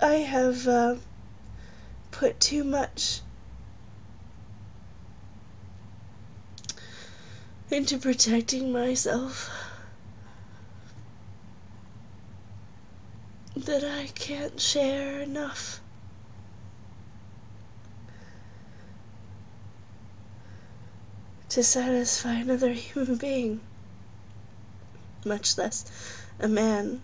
I have put too much into protecting myself that I can't share enough to satisfy another human being, much less a man.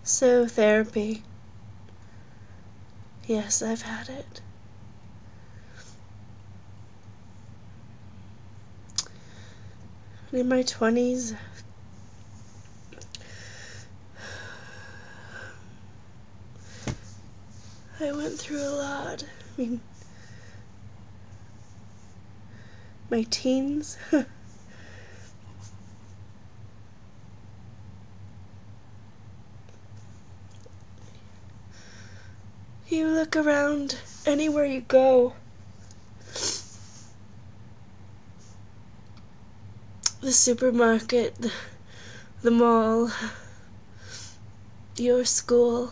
So therapy. Yes, I've had it. In my 20s, I went through a lot. I mean, my teens. You look around anywhere you go, the supermarket, the mall, your school,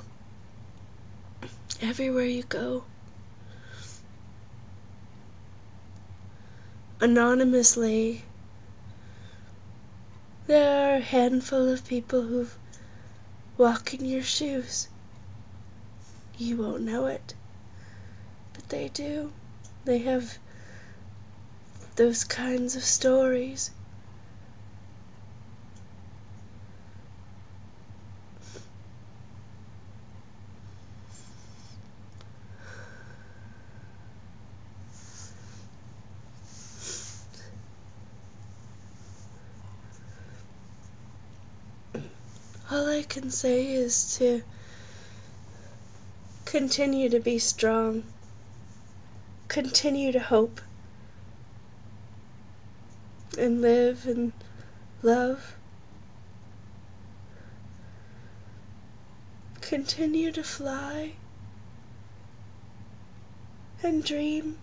everywhere you go, anonymously, there are a handful of people who walk in your shoes. You won't know it, but they do. They have those kinds of stories. All I can say is to continue to be strong, continue to hope, and live and love. Continue to fly and dream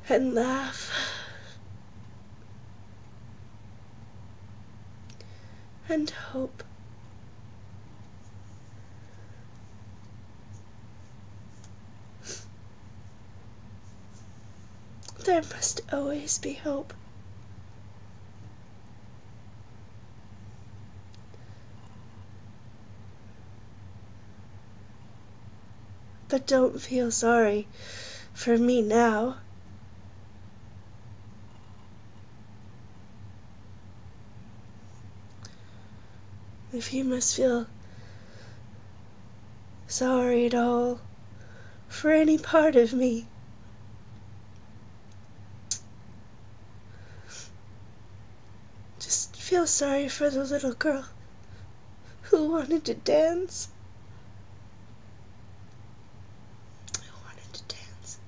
and laugh and hope. There must always be hope. But don't feel sorry for me now. If you must feel sorry at all for any part of me, just feel sorry for the little girl who wanted to dance. Who wanted to dance.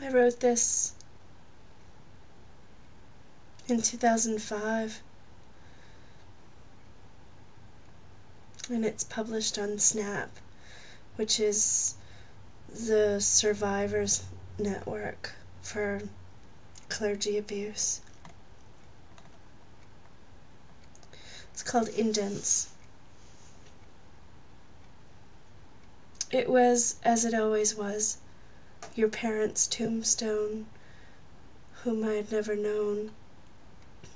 I wrote this in 2005, and it's published on Snap, which is the survivors network for clergy abuse. It's called Indents. It was, as it always was, your parents' tombstone, whom I had never known.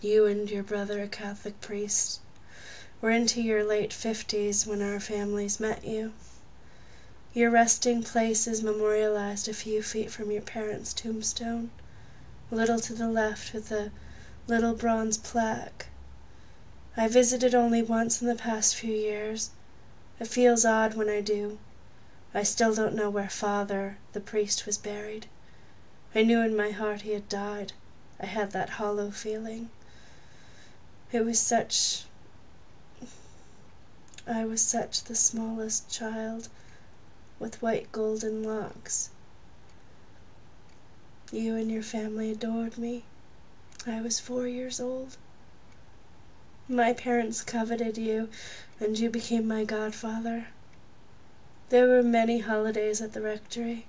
You and your brother, a Catholic priest, were into your late 50s when our families met you. Your resting place is memorialized a few feet from your parents' tombstone, a little to the left with a little bronze plaque. I visited only once in the past few years. It feels odd when I do. I still don't know where Father, the priest, was buried. I knew in my heart he had died. I had that hollow feeling. I was such the smallest child with white golden locks. You and your family adored me. I was 4 years old. My parents coveted you, and you became my godfather. There were many holidays at the rectory.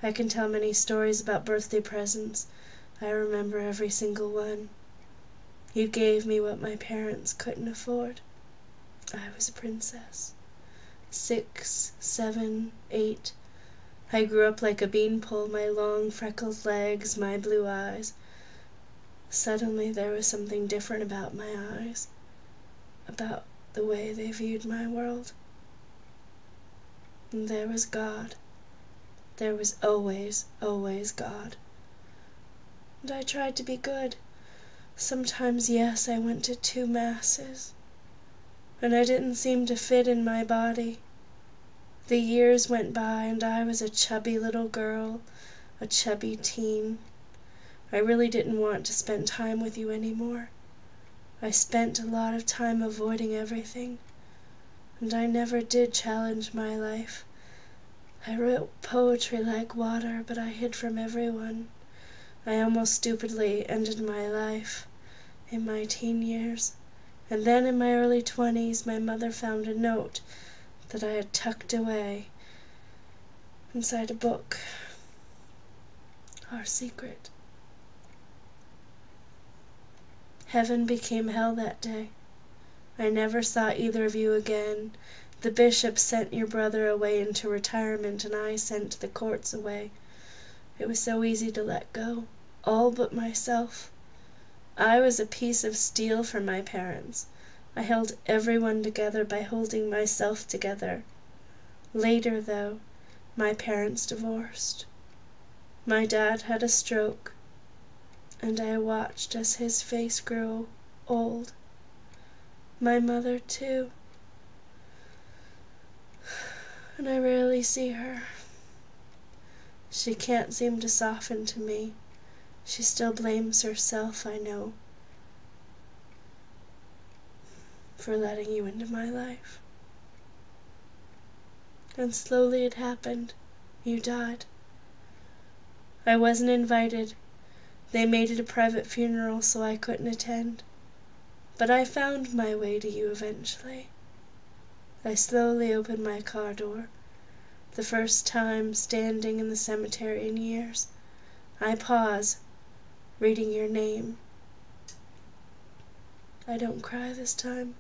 I can tell many stories about birthday presents. I remember every single one. You gave me what my parents couldn't afford. I was a princess. 6, 7, 8. I grew up like a beanpole, my long freckled legs, my blue eyes. Suddenly there was something different about my eyes, about the way they viewed my world. And there was God. There was always, always God. And I tried to be good. Sometimes, yes, I went to 2 masses. And I didn't seem to fit in my body. The years went by and I was a chubby little girl, a chubby teen. I really didn't want to spend time with you anymore. I spent a lot of time avoiding everything, and I never did challenge my life. I wrote poetry like water, but I hid from everyone. I almost stupidly ended my life in my teen years, and then in my early 20s my mother found a note that I had tucked away inside a book. Our secret. Heaven became hell that day. I never saw either of you again. The bishop sent your brother away into retirement, and I sent the courts away. It was so easy to let go, all but myself. I was a piece of steel for my parents. I held everyone together by holding myself together. Later, though, my parents divorced. My dad had a stroke, and I watched as his face grew old. My mother, too. And I rarely see her. She can't seem to soften to me. She still blames herself, I know, for letting you into my life. And slowly it happened. You died. I wasn't invited. They made it a private funeral, so I couldn't attend. But I found my way to you eventually. I slowly opened my car door. The first time standing in the cemetery in years. I pause, reading your name. I don't cry this time.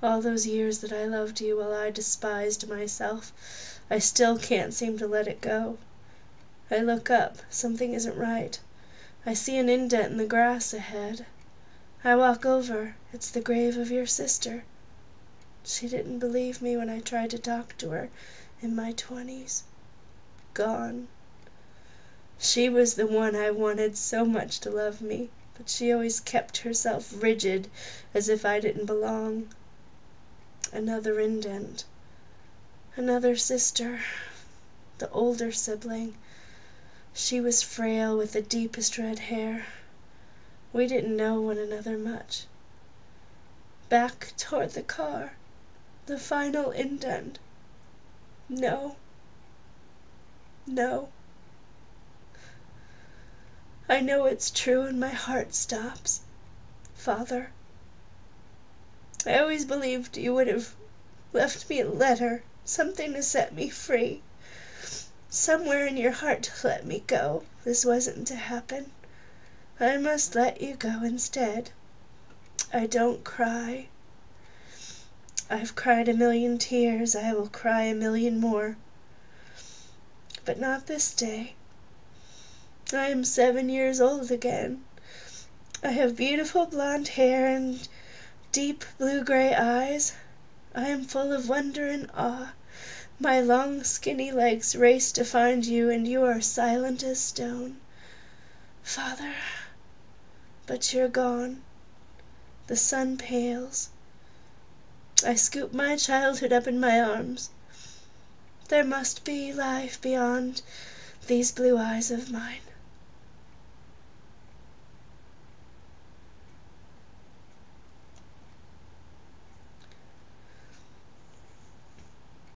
All those years that I loved you while I despised myself, I still can't seem to let it go. I look up. Something isn't right. I see an indent in the grass ahead. I walk over. It's the grave of your sister. She didn't believe me when I tried to talk to her in my 20s. Gone. She was the one I wanted so much to love me, but she always kept herself rigid as if I didn't belong. Another indent. Another sister. The older sibling. She was frail with the deepest red hair. We didn't know one another much. Back toward the car. The final indent. No. No. I know it's true and my heart stops. Father, I always believed you would have left me a letter, something to set me free. Somewhere in your heart to let me go. This wasn't to happen. I must let you go instead. I don't cry. I've cried a million tears. I will cry a million more. But not this day. I am 7 years old again. I have beautiful blonde hair and deep blue-gray eyes. I am full of wonder and awe. My long skinny legs race to find you, and you are silent as stone. Father, but you're gone. The sun pales. I scoop my childhood up in my arms. There must be life beyond these blue eyes of mine.